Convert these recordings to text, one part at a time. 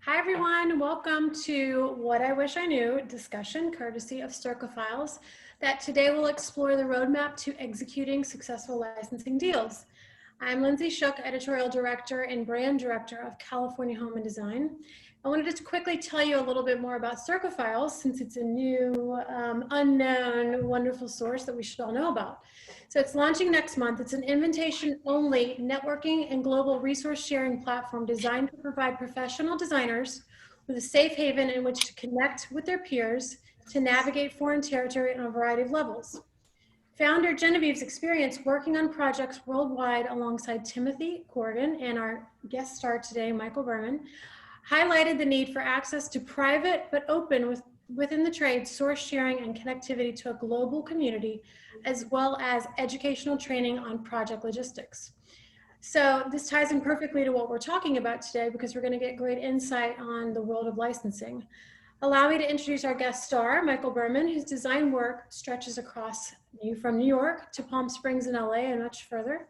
Hi everyone, welcome to What I Wish I Knew discussion courtesy of Circophiles that today will explore the roadmap to executing successful licensing deals. I'm Lindsey Shook, Editorial Director and Brand Director of California Home and Design. I wanted to quickly tell you a little bit more about Circophiles since it's a new, unknown, wonderful source that we should all know about. So it's launching next month. It's an invitation-only networking and global resource sharing platform designed to provide professional designers with a safe haven in which to connect with their peers to navigate foreign territory on a variety of levels. Founder Genevieve's experience working on projects worldwide alongside Timothy Gordon and our guest star today, Michael Berman, highlighted the need for access to private but open within the trade source sharing and connectivity to a global community, as well as educational training on project logistics. So this ties in perfectly to what we're talking about today because we're going to get great insight on the world of licensing. Allow me to introduce our guest star, Michael Berman, whose design work stretches across from New York to Palm Springs in LA and much further.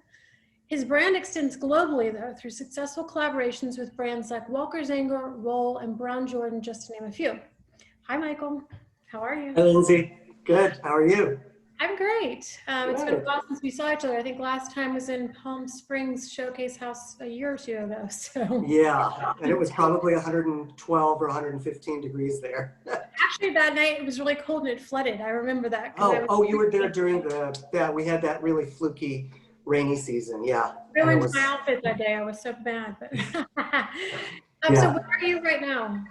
His brand extends globally, though, through successful collaborations with brands like Walker Zanger, Roll, and Brown Jordan, just to name a few. Hi, Michael. How are you? Hi, Lindsay. Good. How are you? I'm great. It's been a while since we saw each other. I think last time was in Palm Springs Showcase House a year or two ago. So yeah, and it was probably 112 or 115 degrees there. Actually, that night it was really cold and it flooded. I remember that. Oh, you were there during we had that really fluky rainy season. Yeah. Ruined my outfit that day. I was so bad. But yeah. So where are you right now?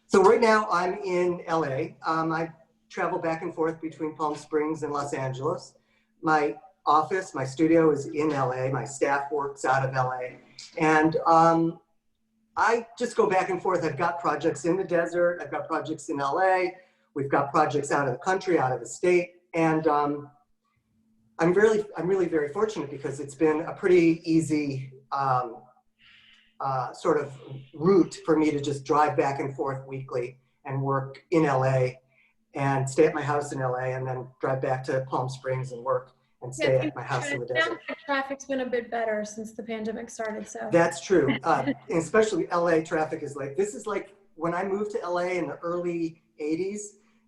So right now I'm in LA. I travel back and forth between Palm Springs and Los Angeles. My office, my studio is in LA. My staff works out of LA. And I just go back and forth. I've got projects in the desert. I've got projects in LA. We've got projects out of the country, out of the state. And I'm really very fortunate because it's been a pretty easy sort of route for me to just drive back and forth weekly and work in LA and stay at my house in LA and then drive back to Palm Springs and work and stay at my house in the desert. Traffic's been a bit better since the pandemic started, so. That's true. Especially LA traffic is like, this is like when I moved to LA in the early 80s,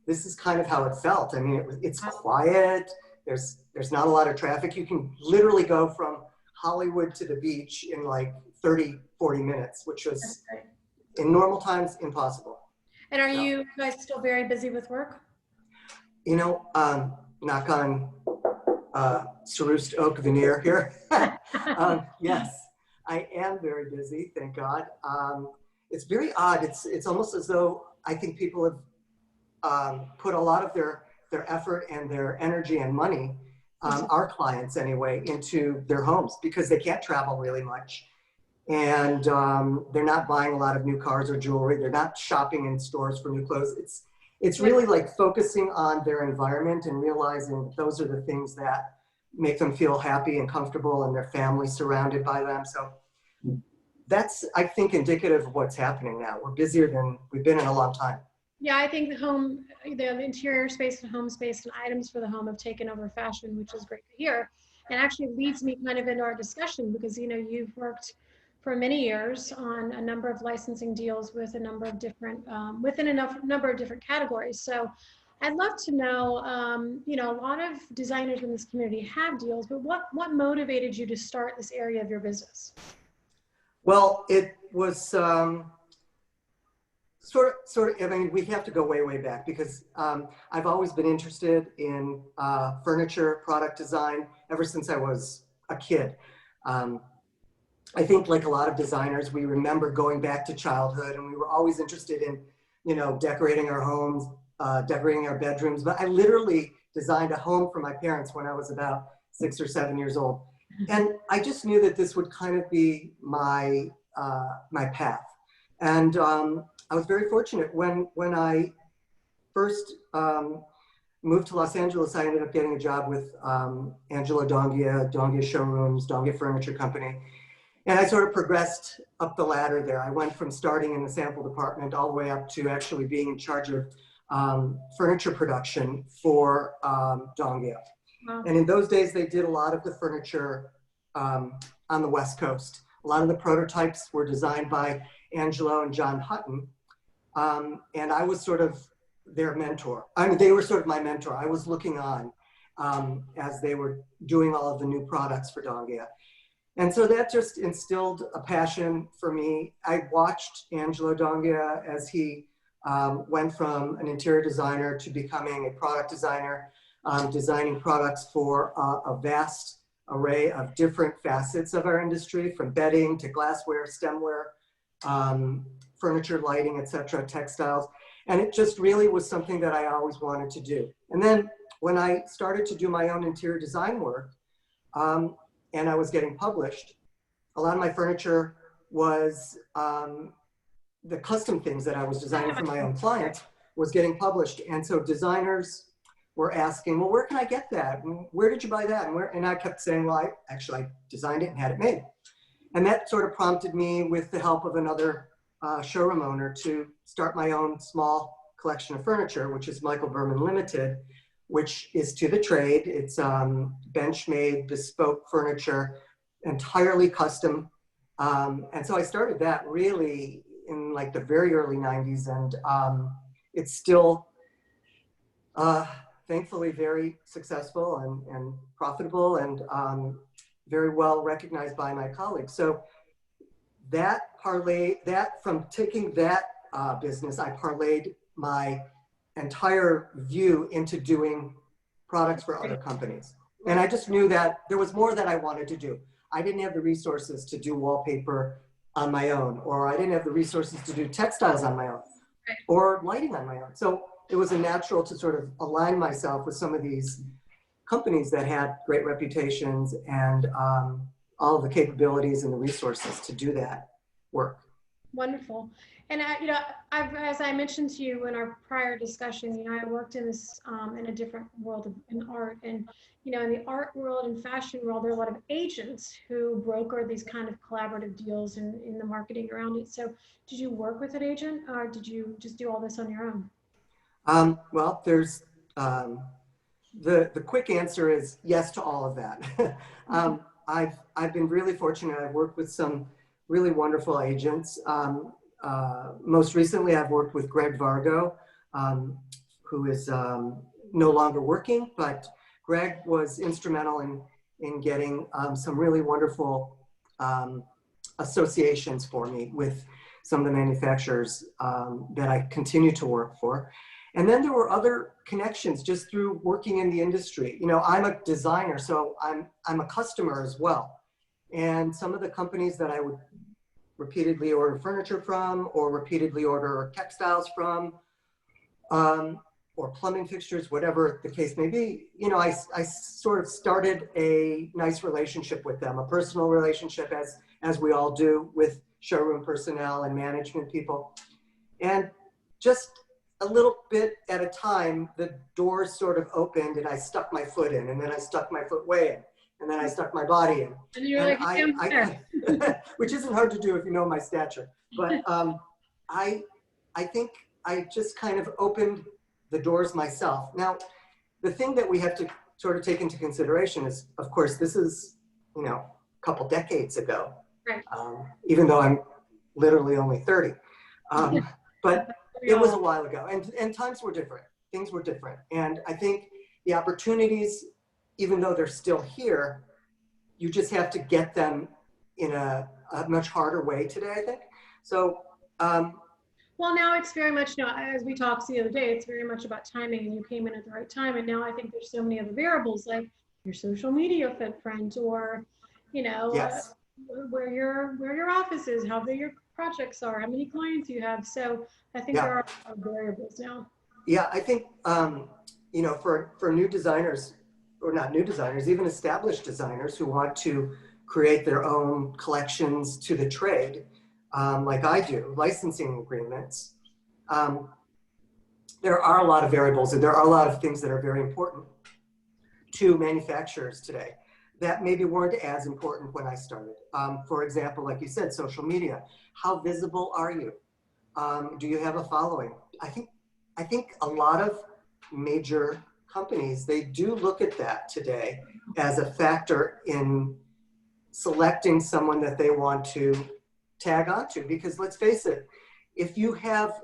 this is kind of how it felt. I mean, it's quiet. There's not a lot of traffic. You can literally go from Hollywood to the beach in like 30, 40 minutes, which was in normal times impossible. And are you guys still very busy with work? You know, knock on Saroost Oak veneer here. Yes, I am very busy, thank God. It's very odd. It's almost as though I think people have put a lot of their effort and their energy and money, our clients anyway, into their homes because they can't travel really much. And they're not buying a lot of new cars or jewelry. They're not shopping in stores for new clothes. It's really like focusing on their environment and realizing those are the things that make them feel happy and comfortable and their family surrounded by them. So that's, I think, indicative of what's happening now. We're busier than we've been in a long time. Yeah, I think the interior space and home space and items for the home have taken over fashion, which is great to hear. And actually leads me kind of into our discussion because, you know, you've worked for many years on a number of licensing deals with a number of different, within a number of different categories. So I'd love to know, you know, a lot of designers in this community have deals, but what motivated you to start this area of your business? Well, it was sort of, I mean, we have to go way back because I've always been interested in furniture, product design ever since I was a kid. I think like a lot of designers, we remember going back to childhood and we were always interested in, you know, decorating our homes, decorating our bedrooms. But I literally designed a home for my parents when I was about 6 or 7 years old. And I just knew that this would kind of be my, my path. And I was very fortunate when I first moved to Los Angeles. I ended up getting a job with Angela Dongia Showrooms, Dongia Furniture Company. And I sort of progressed up the ladder there. I went from starting in the sample department all the way up to actually being in charge of furniture production for Dongia. Wow. And in those days, they did a lot of the furniture on the West Coast, A lot of the prototypes were designed by Angelo and John Hutton. And I was sort of their mentor. I mean, they were sort of my mentor. I was looking on as they were doing all of the new products for Dongia. And so that just instilled a passion for me. I watched Angelo Dongia as he went from an interior designer to becoming a product designer, designing products for a vast array of different facets of our industry, from bedding to glassware, stemware, furniture, lighting, etc., textiles. And it just really was something that I always wanted to do. And then when I started to do my own interior design work, and I was getting published, a lot of my furniture was the custom things that I was designing for my own clients was getting published. And so designers were asking, well, where can I get that? Where did you buy that? And I kept saying, well, I designed it and had it made. And that sort of prompted me, with the help of another showroom owner, to start my own small collection of furniture, which is Michael Berman Limited, which is to the trade. It's bench-made, bespoke furniture, entirely custom. And so I started that really in like the very early 90s, and it's still thankfully very successful and profitable, and very well recognized by my colleagues. So from taking that business, I parlayed my entire view into doing products for other companies. And I just knew that there was more that I wanted to do. I didn't have the resources to do wallpaper on my own, or I didn't have the resources to do textiles on my own, or lighting on my own. So it was a natural to sort of align myself with some of these companies that had great reputations and all of the capabilities and the resources to do that work. Wonderful. And as I mentioned to you in our prior discussion, I worked in this in a different world in art, and in the art world and fashion world, there are a lot of agents who broker these kind of collaborative deals in the marketing around it. So, did you work with an agent, or did you just do all this on your own? Well, there's the quick answer is yes to all of that. I've been really fortunate. I've worked with some really wonderful agents. Most recently, I've worked with Greg Vargo, who is no longer working, but Greg was instrumental in getting some really wonderful associations for me with some of the manufacturers that I continue to work for. And then there were other connections just through working in the industry. I'm a designer, so I'm a customer as well. And some of the companies that I would repeatedly order furniture from, or repeatedly order textiles from, or plumbing fixtures, whatever the case may be, I sort of started a nice relationship with them, a personal relationship, as we all do with showroom personnel and management people. And just a little bit at a time, the doors sort of opened and I stuck my foot in, and then I stuck my foot way in, and then I stuck my body in. And you're like, I which isn't hard to do if you know my stature. But I think I just kind of opened the doors myself. Now, the thing that we have to sort of take into consideration is, of course, this is, a couple decades ago, right. Even though I'm literally only 30. But it was a while ago, and times were different. Things were different. And I think the opportunities, even though they're still here, you just have to get them in a much harder way today, I think. So, well, now it's very much, as we talked the other day, it's very much about timing, and you came in at the right time. And now I think there's so many other variables, like your social media footprint, or, yes. Where your office is, how big your projects are, how many clients you have. So I think there are variables now. Yeah, I think, for new designers, or not new designers, even established designers who want to create their own collections to the trade, like I do, licensing agreements, there are a lot of variables, and there are a lot of things that are very important to manufacturers today that maybe weren't as important when I started. For example, like you said, social media. How visible are you? Do you have a following? I think a lot of major companies, they do look at that today as a factor in selecting someone that they want to tag onto. Because let's face it, if you have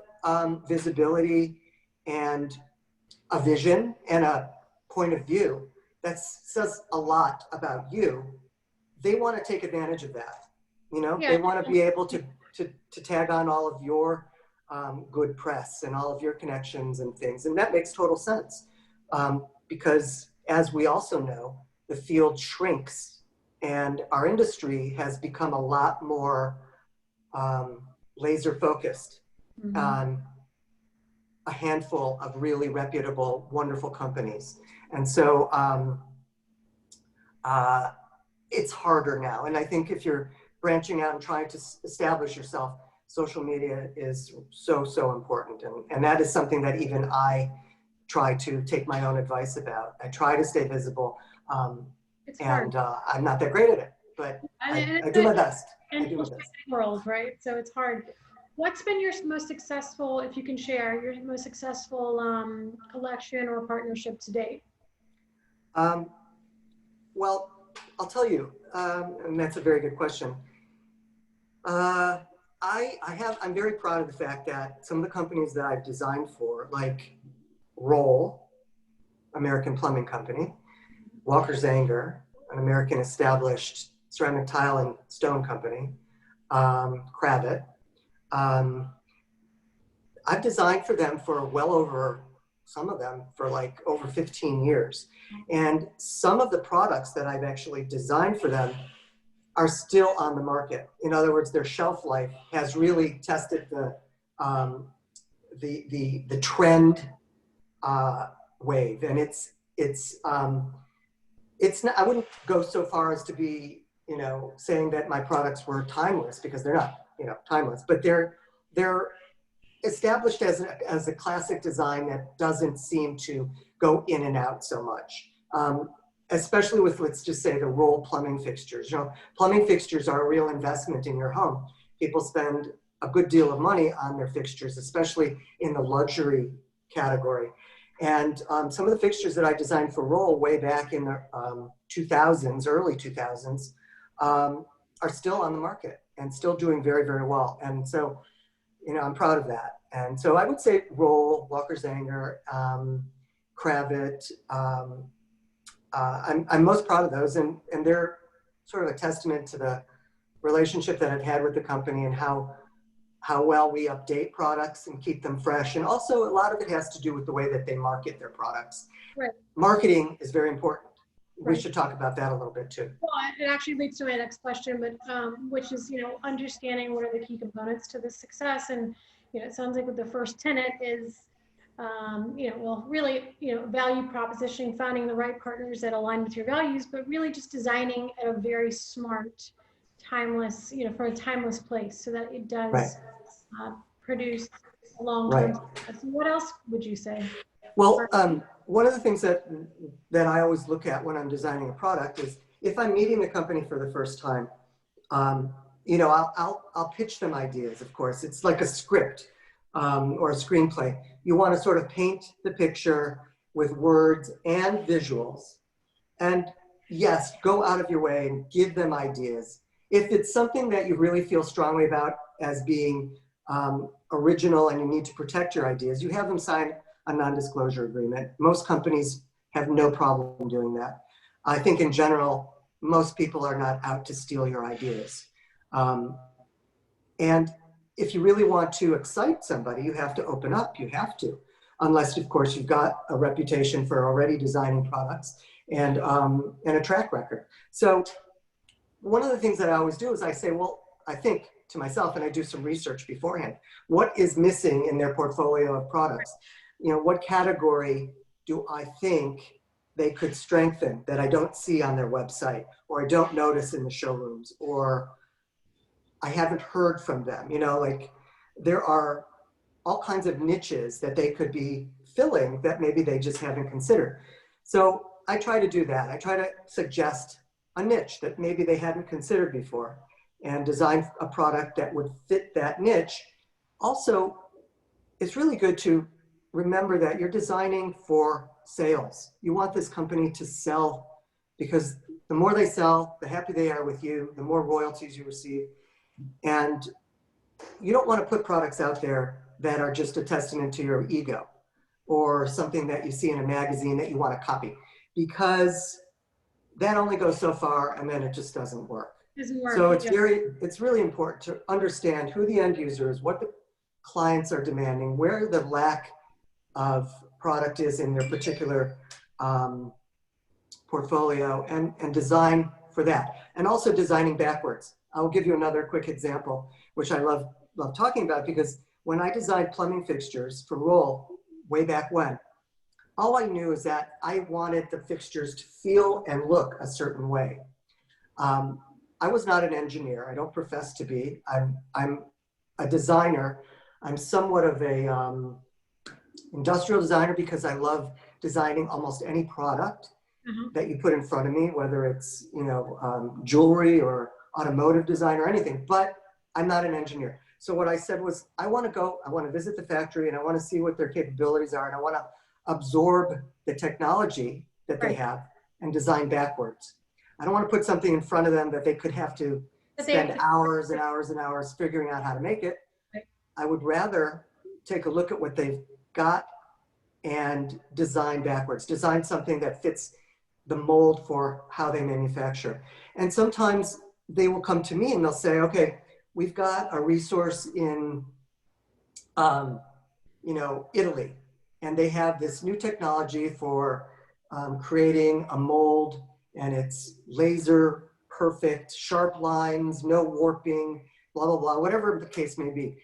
visibility and a vision and a point of view that says a lot about you, they want to take advantage of that. You know, Yeah. they want to be able to tag on all of your good press and all of your connections and things. And that makes total sense, because as we also know, the field shrinks and our industry has become a lot more laser focused on a handful of really reputable, wonderful companies. And so it's harder now. And I think if you're branching out and trying to establish yourself, social media is so, so important. And that is something that even I try to take my own advice about. I try to stay visible, and I'm not that great at it, but I do my best. I do my best. World, right? So it's hard. What's been your most successful, if you can share, your most successful collection or partnership to date? Well, I'll tell you, and that's a very good question. I'm very proud of the fact that some of the companies that I've designed for, like Roll, American Plumbing Company, Walker Zanger, an American established ceramic tile and stone company, Krabbit. I've designed for them for well over, some of them for like over 15 years. And some of the products that I've actually designed for them are still on the market. In other words, their shelf life has really tested the trend wave. And it's not, I wouldn't go so far as to be, you know, saying that my products were timeless, because they're not, you know, timeless, but they're established as a classic design that doesn't seem to go in and out so much. Especially with, let's just say, the Roll plumbing fixtures. You know, plumbing fixtures are a real investment in your home. People spend a good deal of money on their fixtures, especially in the luxury category. And some of the fixtures that I designed for Roll way back in the 2000s, early 2000s, are still on the market and still doing very, very well. And so, you know, I'm proud of that. And so I would say Roll, Walker Zanger, Krabbit, I'm most proud of those, and they're sort of a testament to the relationship that I've had with the company and how well we update products and keep them fresh. And also a lot of it has to do with the way that they market their products. Right. Marketing is very important. Right. We should talk about that a little bit too. Well, it actually leads to my next question, but which is, you know, understanding what are the key components to this success. And, you know, it sounds like with the first tenet is, you know, well, really, you know, value propositioning, finding the right partners that align with your values, but really just designing a very smart, timeless, you know, for a timeless place so that it does produce a long-term success. So what else would you say? Well, one of the things that I always look at when I'm designing a product is if I'm meeting the company for the first time, you know, I'll pitch them ideas. Of course, it's like a script or a screenplay. You want to sort of paint the picture with words and visuals, and yes, go out of your way and give them ideas. If it's something that you really feel strongly about as being original and you need to protect your ideas, you have them sign a non-disclosure agreement. Most companies have no problem doing that. I think in general, most people are not out to steal your ideas. And if you really want to excite somebody, you have to open up, you have to. Unless, of course, you've got a reputation for already designing products and a track record. So one of the things that I always do is I say, well, I think to myself, and I do some research beforehand, what is missing in their portfolio of products? You know, what category do I think they could strengthen that I don't see on their website, or I don't notice in the showrooms, or I haven't heard from them? You know, like there are all kinds of niches that they could be filling that maybe they just haven't considered. So I try to do that. I try to suggest a niche that maybe they hadn't considered before and design a product that would fit that niche. Also, it's really good to remember that you're designing for sales. You want this company to sell because the more they sell, the happier they are with you, the more royalties you receive. And you don't want to put products out there that are just a testament to your ego or something that you see in a magazine that you want to copy, because that only goes so far and then it just doesn't work. So it's really important to understand who the end user is, what the clients are demanding, where the lack of product is in their particular portfolio, and design for that. And also designing backwards. I'll give you another quick example, which I love talking about, because when I designed plumbing fixtures for Roll way back when, all I knew is that I wanted the fixtures to feel and look a certain way. I was not an engineer. I don't profess to be. I'm a designer. I'm somewhat of a industrial designer because I love designing almost any product that you put in front of me, whether it's jewelry or automotive design or anything. But I'm not an engineer. So what I said was, I want to visit the factory and I want to see what their capabilities are, and I want to absorb the technology that they have and design backwards. I don't want to put something in front of them that they could have to spend hours and hours and hours figuring out how to make it. I would rather take a look at what they've got and design backwards, design something that fits the mold for how they manufacture. And sometimes they will come to me and they'll say, okay, we've got a resource in Italy, and they have this new technology for creating a mold, and it's laser perfect, sharp lines, no warping, blah, blah, blah, whatever the case may be.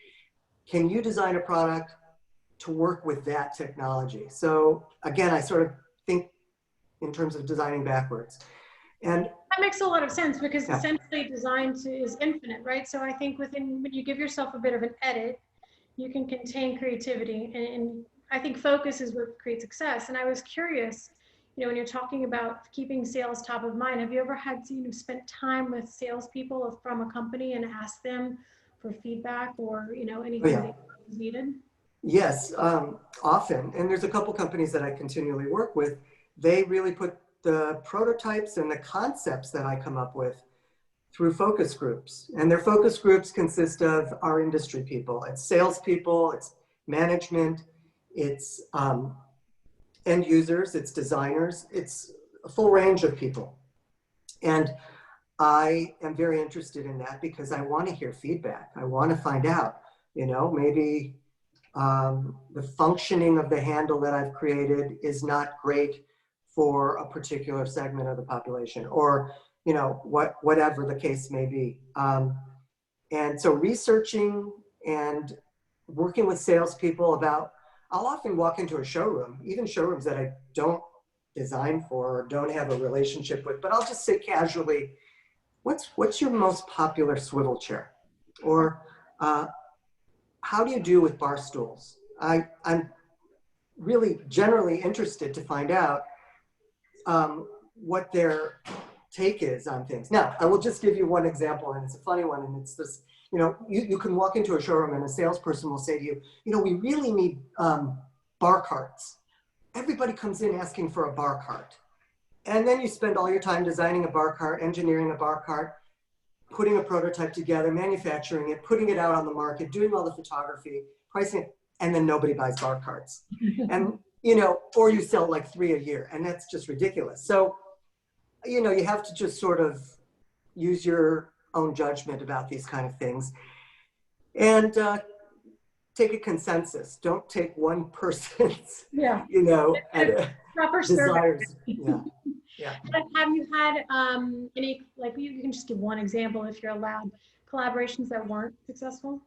Can you design a product to work with that technology? So again, I sort of think in terms of designing backwards. And that makes a lot of sense, because essentially design is infinite, right? So I think when you give yourself a bit of an edit, you can contain creativity, and I think focus is what creates success. And I was curious, when you're talking about keeping sales top of mind, have you ever had to spent time with salespeople from a company and asked them for feedback or anything that was needed? Yes, often. And there's a couple companies that I continually work with. They really put the prototypes and the concepts that I come up with through focus groups. And their focus groups consist of our industry people. It's salespeople, it's management, it's end users, it's designers, it's a full range of people. And I am very interested in that because I want to hear feedback. I want to find out, maybe the functioning of the handle that I've created is not great for a particular segment of the population, or whatever the case may be. And so researching and working with salespeople I'll often walk into a showroom, even showrooms that I don't design for or don't have a relationship with, but I'll just say casually, what's your most popular swivel chair? Or how do you do with bar stools? I'm really generally interested to find out what their take is on things. Now, I will just give you one example, and it's a funny one, and it's this, you can walk into a showroom and a salesperson will say to you, we really need bar carts. Everybody comes in asking for a bar cart. And then you spend all your time designing a bar cart, engineering a bar cart, putting a prototype together, manufacturing it, putting it out on the market, doing all the photography, pricing it, and then nobody buys bar carts. And or you sell like 3 a year, and that's just ridiculous. So, you have to just sort of use your own judgment about these kind of things, and take a consensus. Don't take one person's, proper desires. Yeah. Have you had any, you can just give one example if you're allowed, collaborations that weren't successful?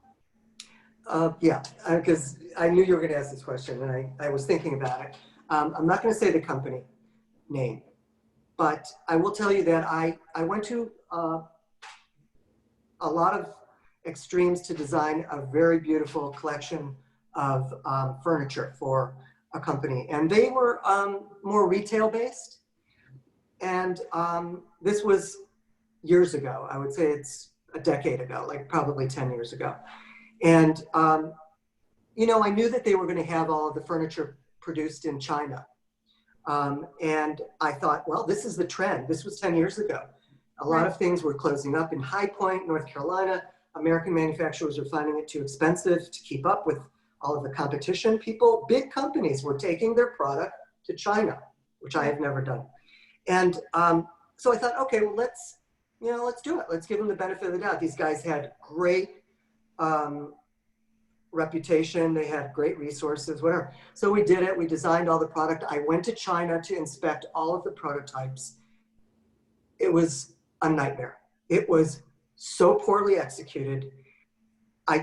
Because I knew you were going to ask this question, and I was thinking about it. I'm not going to say the company name, but I will tell you that I went to a lot of extremes to design a very beautiful collection of furniture for a company, and they were more retail based. And this was years ago. I would say it's a decade ago, like probably 10 years ago. And, I knew that they were going to have all of the furniture produced in China. And I thought, well, this is the trend. This was 10 years ago. A lot Right. of things were closing up in High Point, North Carolina. American manufacturers were finding it too expensive to keep up with all of the competition. Big companies were taking their product to China, which I have never done. And so I thought, okay, well, let's do it. Let's give them the benefit of the doubt. These guys had great reputation. They had great resources, whatever. So we did it. We designed all the product. I went to China to inspect all of the prototypes. It was a nightmare. It was so poorly executed. I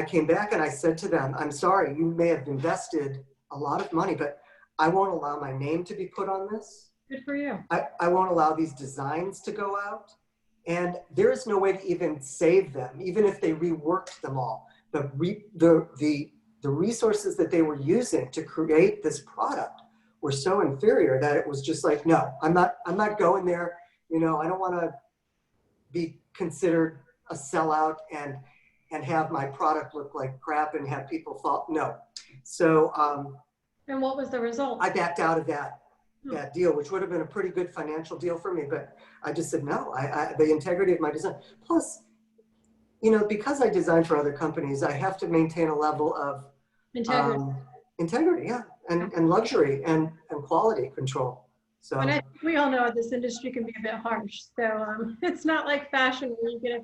came back and I said to them, I'm sorry, you may have invested a lot of money, but I won't allow my name to be put on this. Good for you. I won't allow these designs to go out. And there is no way to even save them, even if they reworked them all. The resources that they were using to create this product were so inferior that it was just like, no, I'm not going there. I don't want to be considered a sellout and have my product look like crap and have people fall. No. So And what was the result? I backed out of that deal, which would have been a pretty good financial deal for me, but I just said no. The integrity of my design. Plus, because I design for other companies, I have to maintain a level of integrity, yeah, and luxury and quality control. So, and I think we all know this industry can be a bit harsh. So it's not like fashion where you get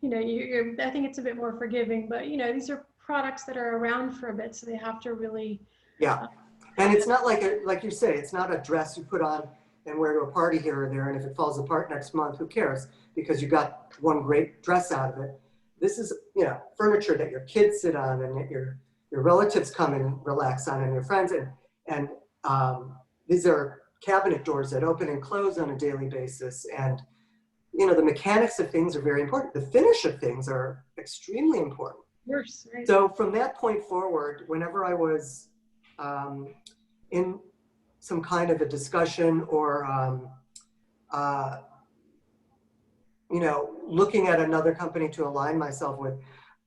I think it's a bit more forgiving. But these are products that are around for a bit, so they have to really. Yeah, and it's not like you say, it's not a dress you put on and wear to a party here or there, and if it falls apart next month, who cares? Because you got one great dress out of it. This is, furniture that your kids sit on and that your relatives come and relax on, and your friends, and these are cabinet doors that open and close on a daily basis, and the mechanics of things are very important. The finish of things are extremely important. Worse, right? So from that point forward, whenever I was in some kind of a discussion or looking at another company to align myself with,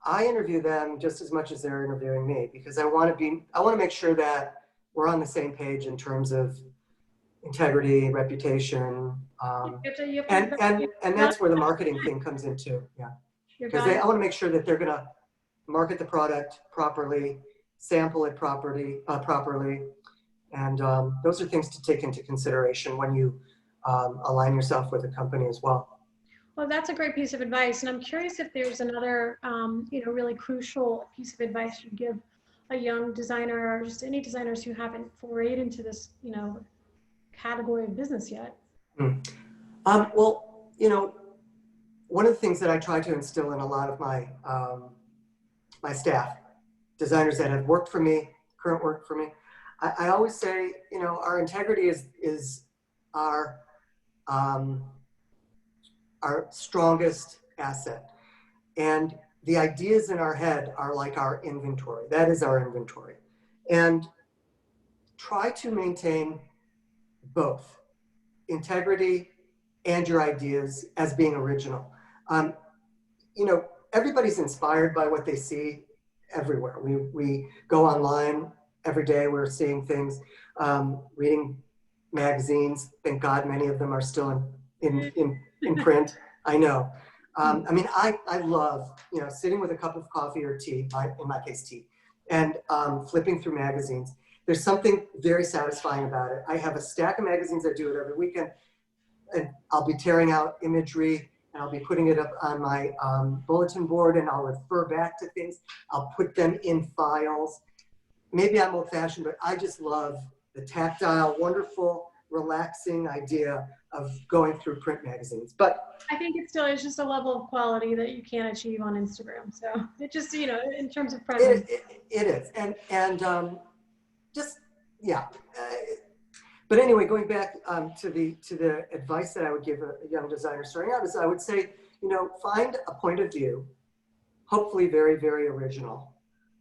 I interview them just as much as they're interviewing me, because I want to make sure that we're on the same page in terms of integrity, reputation, and that's where the marketing thing comes into, yeah. Because I want to make sure that they're going to market the product properly, sample it properly, and those are things to take into consideration when you align yourself with a company as well. Well, that's a great piece of advice, and I'm curious if there's another, really crucial piece of advice you'd give a young designer or just any designers who haven't forayed into this, category of business yet. Well, one of the things that I try to instill in a lot of my my staff, designers that have worked for me, current work for me, I always say, our integrity is our strongest asset. And the ideas in our head are like our inventory. That is our inventory. And try to maintain both integrity and your ideas as being original. Everybody's inspired by what they see everywhere. We go online every day. We're seeing things, reading magazines. Thank God many of them are still in print. I know. I love, sitting with a cup of coffee or tea, in my case tea, and flipping through magazines. There's something very satisfying about it. I have a stack of magazines. I do it every weekend, and I'll be tearing out imagery, and I'll be putting it up on my bulletin board, and I'll refer back to things. I'll put them in files. Maybe I'm old-fashioned, but I just love the tactile, wonderful, relaxing idea of going through print magazines. But I think it's just a level of quality that you can't achieve on Instagram. So it just, in terms of presence. It is. And just, yeah. But anyway, going back to the advice that I would give a young designer starting out is I would say, find a point of view, hopefully very, very original.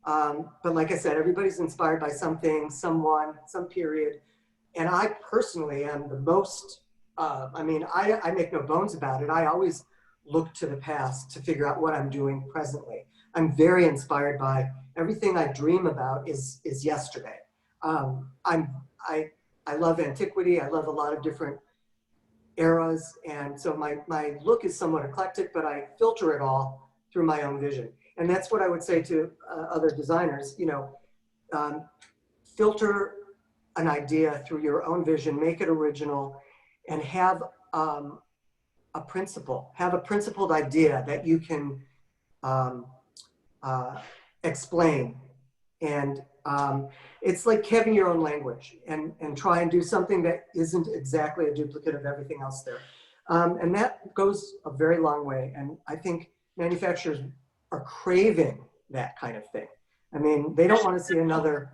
But like I said, everybody's inspired by something, someone, some period. And I personally am the most, I make no bones about it. I always look to the past to figure out what I'm doing presently. I'm very inspired by everything I dream about is yesterday. I I love antiquity. I love a lot of different eras. And so my look is somewhat eclectic, but I filter it all through my own vision. And that's what I would say to other designers, um, filter an idea through your own vision, make it original, and um, have a principled idea that you can um, uh, explain. And it's like having your own language and try and do something that isn't exactly a duplicate of everything else there. And that goes a very long way. And I think manufacturers are craving that kind of thing. I mean, they don't want to see another.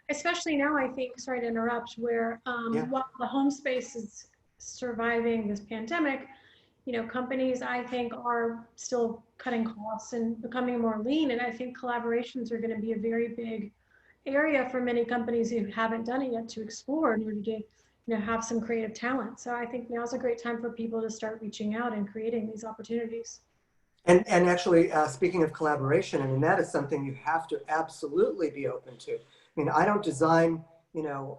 Especially now, I think, sorry to interrupt, where Yeah. while the home space is surviving this pandemic, companies I think are still cutting costs and becoming more lean. And I think collaborations are going to be a very big area for many companies who haven't done it yet to explore in order to, have some creative talent. So I think now's a great time for people to start reaching out and creating these opportunities. And actually, speaking of collaboration, I mean, that is something you have to absolutely be open to. I mean, I don't design,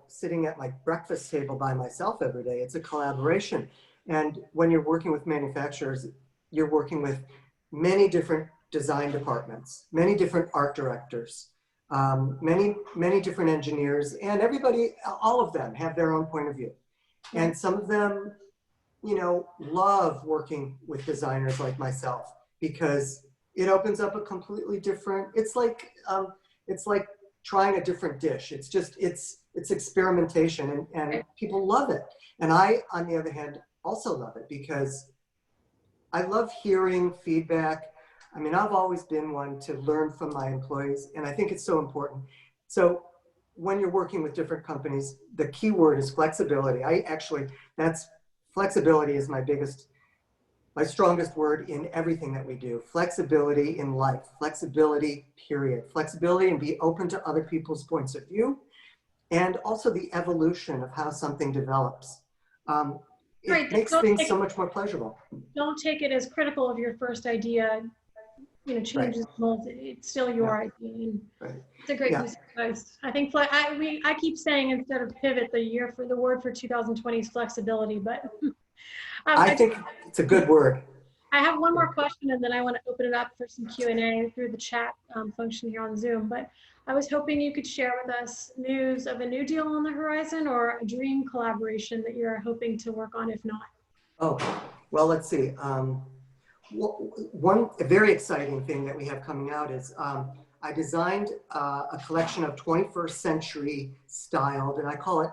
sitting at my breakfast table by myself every day. It's a collaboration. And when you're working with manufacturers, you're working with many different design departments, many different art directors, many different engineers, and everybody, all of them have their own point of view. And some of them, love working with designers like myself because it opens up a completely different, it's like trying a different dish. It's just, it's experimentation and people love it. And I, on the other hand, also love it because I love hearing feedback. I mean, I've always been one to learn from my employees, and I think it's so important. So when you're working with different companies, the key word is flexibility. Flexibility is my strongest word in everything that we do. Flexibility in life, flexibility, period. Flexibility and be open to other people's points of view, and also the evolution of how something develops. It makes things so much more pleasurable. Don't take it as critical of your first idea, changes molds. It's still your idea. And it's a great use of advice. I think I keep saying instead of pivot, the word for 2020 is flexibility, but I think it's a good word. I have one more question, and then I want to open it up for some Q&A through the chat function here on Zoom. But I was hoping you could share with us news of a new deal on the horizon or a dream collaboration that you're hoping to work on, if not. Oh, well, let's see. A very exciting thing that we have coming out is I designed a collection of 21st century styled, and I call it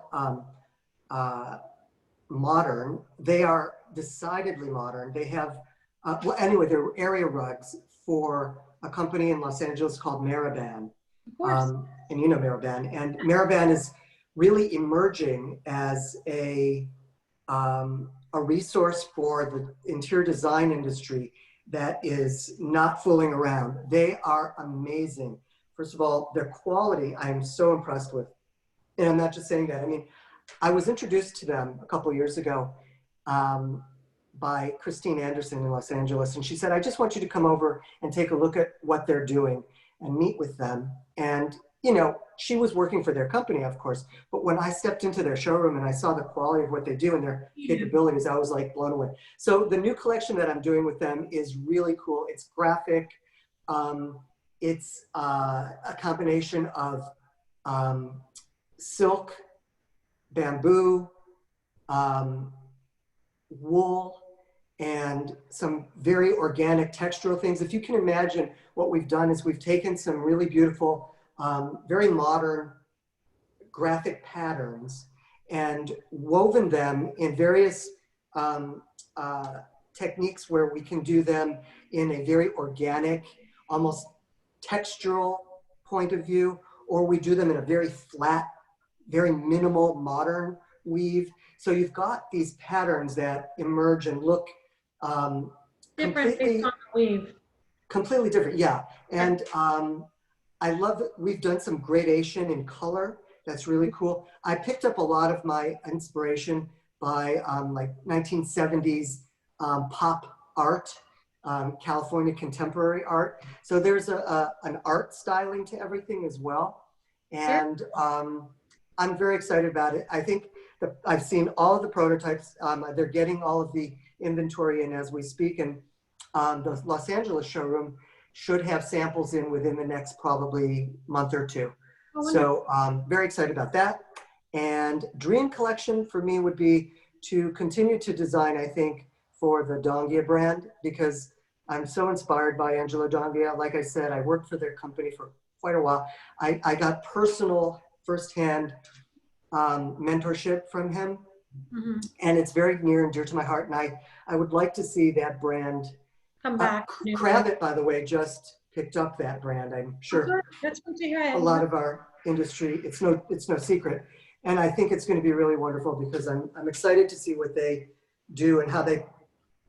modern. They are decidedly modern. They have, they're area rugs for a company in Los Angeles called Berman. And you know Berman. And Berman is really emerging as a resource for the interior design industry that is not fooling around. They are amazing. First of all, their quality, I am so impressed with. And I'm not just saying that. I mean, I was introduced to them a couple of years ago by Christine Anderson in Los Angeles. And she said, I just want you to come over and take a look at what they're doing and meet with them. And, she was working for their company, of course. But when I stepped into their showroom and I saw the quality of what they do and their capabilities, I was like blown away. So the new collection that I'm doing with them is really cool. It's graphic. It's a combination of silk, bamboo, wool, and some very organic textural things. If you can imagine, what we've done is we've taken some really beautiful, very modern graphic patterns and woven them in various techniques where we can do them in a very organic, almost textural point of view, or we do them in a very flat, very minimal modern weave. So you've got these patterns that emerge and look Different based on the weave. Completely different, yeah. And I love that we've done some gradation in color. That's really cool. I picked up a lot of my inspiration by like 1970s pop art, California contemporary art. So there's an art styling to everything as well. And I'm very excited about it. I think I've seen all of the prototypes. They're getting all of the inventory in as we speak, and the Los Angeles showroom should have samples in within the next probably month or two. Oh, So very excited about that. And dream collection for me would be to continue to design, I think, for the Dongia brand, because I'm so inspired by Angelo Dongia. Like I said, I worked for their company for quite a while. I got personal firsthand mentorship from him, and it's very near and dear to my heart. And I would like to see that brand come back. Kravit, by the way, just picked up that brand. I'm sure That's good to hear. a lot of our industry, it's no secret. And I think it's going to be really wonderful because I'm excited to see what they do and how they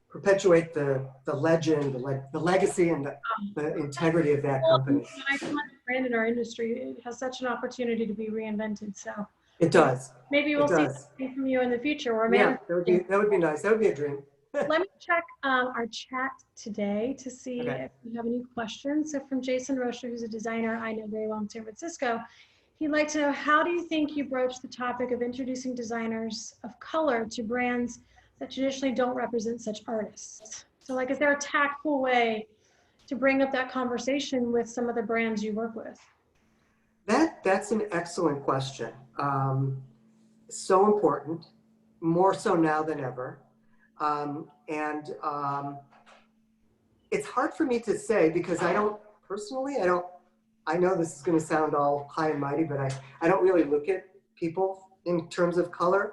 perpetuate the legend, the legacy, and the integrity of that company. I find the brand in our industry, it has such an opportunity to be reinvented. So it does. Maybe we'll see something from you in the future. Or yeah, that would be nice. That would be a dream. Let me check our chat today to see if we have any questions. So from Jason Rocher, who's a designer I know very well in San Francisco, he'd like to know, how do you think you broach the topic of introducing designers of color to brands that traditionally don't represent such artists? So like, is there a tactful way to bring up that conversation with some of the brands you work with? That's an excellent question. So important, more so now than ever. It's hard for me to say because I know this is going to sound all high and mighty, but I don't really look at people in terms of color.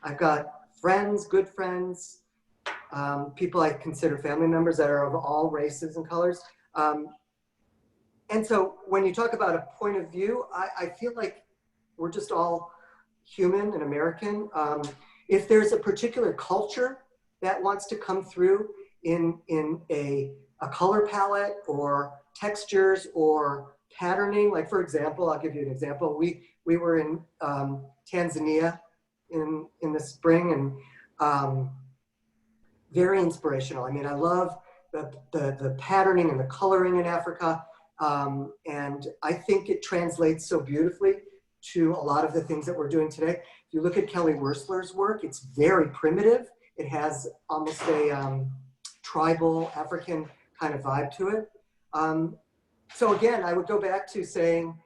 I've got friends, good friends, people I consider family members that are of all races and colors. And so when you talk about a point of view, I feel like we're just all human and American. If there's a particular culture that wants to come through in a color palette or textures or patterning, like for example, I'll give you an example. We were in Tanzania in the spring, and very inspirational. I mean, I love the patterning and the coloring in Africa, and I think it translates so beautifully to a lot of the things that we're doing today. If you look at Kelly Wersler's work, it's very primitive. It has almost a tribal African kind of vibe to it. So again, I would go back to saying,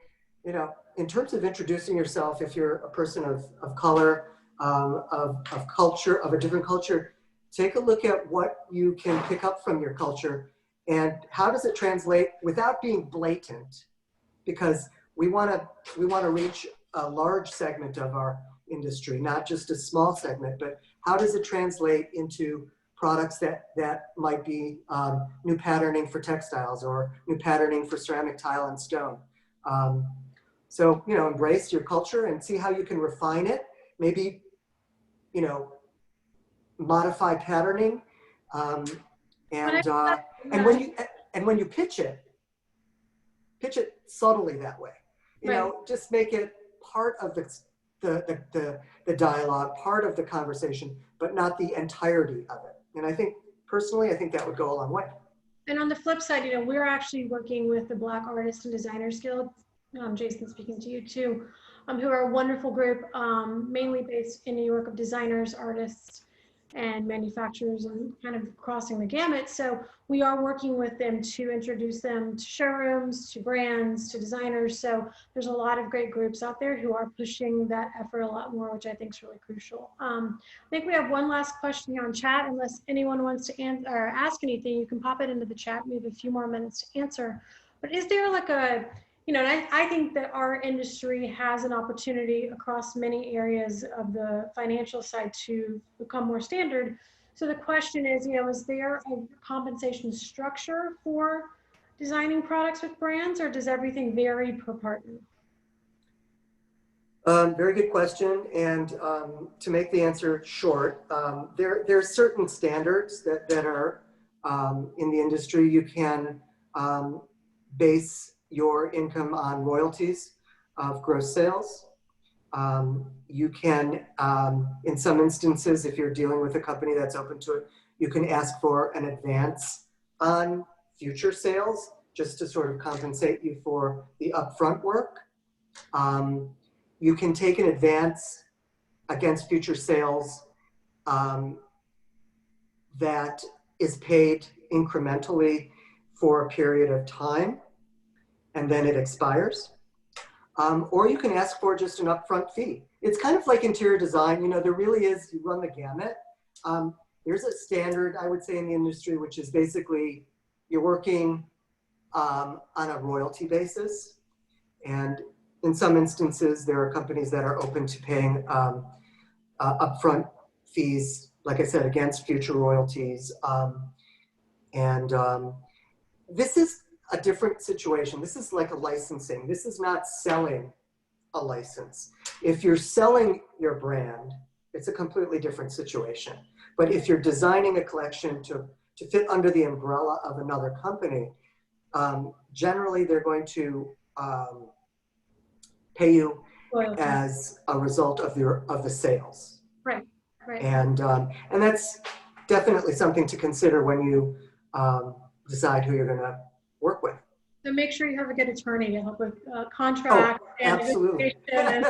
in terms of introducing yourself, if you're a person of color, of culture, of a different culture, take a look at what you can pick up from your culture and how does it translate without being blatant, because we want to reach a large segment of our industry, not just a small segment, but how does it translate into products that might be new patterning for textiles or new patterning for ceramic tile and stone. So, embrace your culture and see how you can refine it. Maybe, modify patterning. And when you pitch it subtly that way. Just make it part of the dialogue, part of the conversation, but not the entirety of it. And I think, personally, that would go a long way. And on the flip side, we're actually working with the Black Artists and Designers Guild, Jason, speaking to you too, who are a wonderful group, mainly based in New York, of designers, artists, and manufacturers, and kind of crossing the gamut. So we are working with them to introduce them to showrooms, to brands, to designers. So there's a lot of great groups out there who are pushing that effort a lot more, which I think is really crucial. I think we have one last question here on chat. Unless anyone wants to answer or ask anything, you can pop it into the chat. We have a few more minutes to answer. But is there like a, and I think that our industry has an opportunity across many areas of the financial side to become more standard. So the question is, is there a compensation structure for designing products with brands, or does everything vary per partner? Very good question. And to make the answer short, there's certain standards that are in the industry. You can base your income on royalties of gross sales. You can, in some instances, if you're dealing with a company that's open to it, you can ask for an advance on future sales just to sort of compensate you for the upfront work. you can take an advance against future sales that is paid incrementally for a period of time, and then it expires. Or you can ask for just an upfront fee. It's kind of like interior design. You know, there really is, you run the gamut. There's a standard, I would say, in the industry, which is basically you're working on a royalty basis. And in some instances, there are companies that are open to paying upfront fees, like I said, against future royalties. This is a different situation. This is like a licensing. This is not selling a license. If you're selling your brand, it's a completely different situation. But if you're designing a collection to fit under the umbrella of another company, generally they're going to pay you as a result of the sales. Right, right. And that's definitely something to consider when you decide who you're going to work with. So make sure you have a good attorney to help with contract and absolutely. negotiation.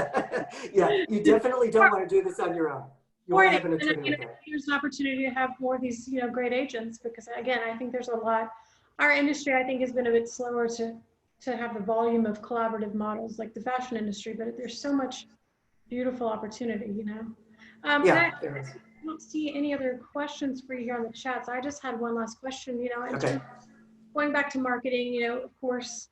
Yeah, you definitely don't want to do this on your own. You want to have an attorney. There's an opportunity to have more of these, great agents, because again, I think there's a lot. Our industry, I think, has been a bit slower to have the volume of collaborative models like the fashion industry, but there's so much beautiful opportunity, Yeah, I don't see any other questions for you here on the chat. So I just had one last question, okay. Going back to marketing, of course,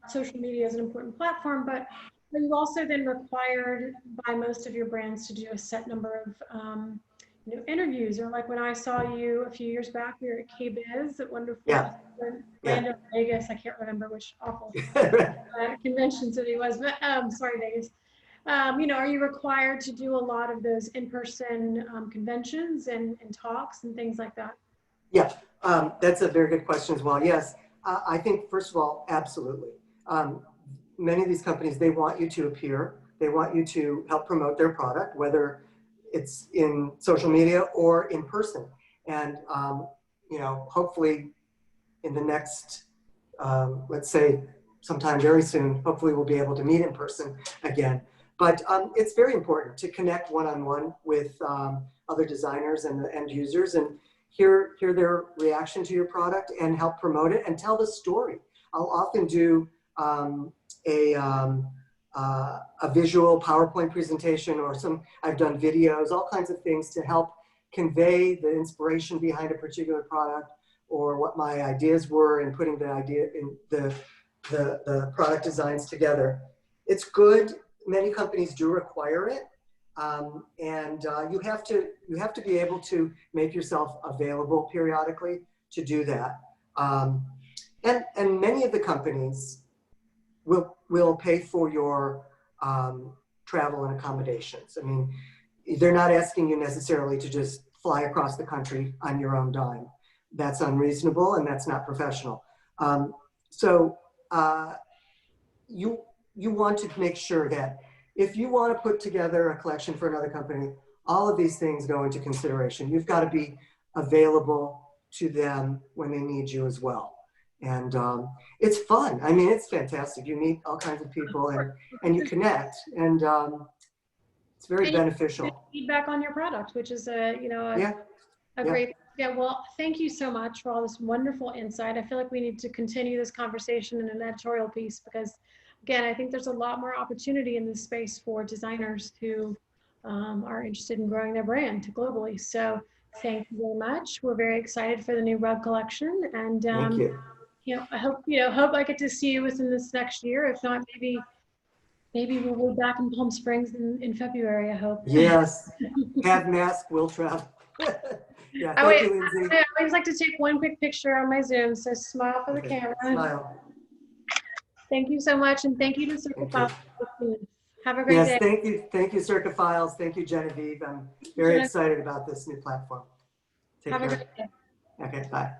social media is an important platform, but are you also then required by most of your brands to do a set number of interviews? Or like when I saw you a few years back, we were at KBiz at wonderful Orlando, Vegas. I can't remember which awful convention city it was, but sorry, Vegas. Are you required to do a lot of those in-person conventions and talks and things like that? Yeah, that's a very good question as well. Yes, I think, first of all, absolutely. Many of these companies, they want you to appear. They want you to help promote their product, whether it's in social media or in person. And, hopefully in the next, let's say sometime very soon, hopefully we'll be able to meet in person again. But it's very important to connect one-on-one with other designers and the end users and hear their reaction to your product and help promote it and tell the story. I'll often do a visual PowerPoint presentation, or I've done videos, all kinds of things to help convey the inspiration behind a particular product or what my ideas were in putting the idea in the product designs together. It's good. Many companies do require it. You have to be able to make yourself available periodically to do that. And many of the companies will pay for your travel and accommodations. I mean, they're not asking you necessarily to just fly across the country on your own dime. That's unreasonable and that's not professional. You want to make sure that if you want to put together a collection for another company, all of these things go into consideration. You've got to be available to them when they need you as well. And it's fun. I mean, it's fantastic. You meet all kinds of people and you connect, and it's very beneficial. Feedback on your product, which is a great. Yeah, well, thank you so much for all this wonderful insight. I feel like we need to continue this conversation in an editorial piece because, again, I think there's a lot more opportunity in this space for designers who are interested in growing their brand globally. So thank you very much. We're very excited for the new rug collection. And thank you. I hope I get to see you within this next year. If not, maybe we'll be back in Palm Springs in February, I hope. Yes. Have mask, we'll travel. Yeah, thank you, Lindsay. I always like to take one quick picture on my Zoom, so smile for the camera. Smile. Thank you so much, and thank you to Circa. Have a great day. Thank you, Circa Files. Thank you, Genevieve. I'm very excited about this new platform. Take care. Have a great day. Okay, bye.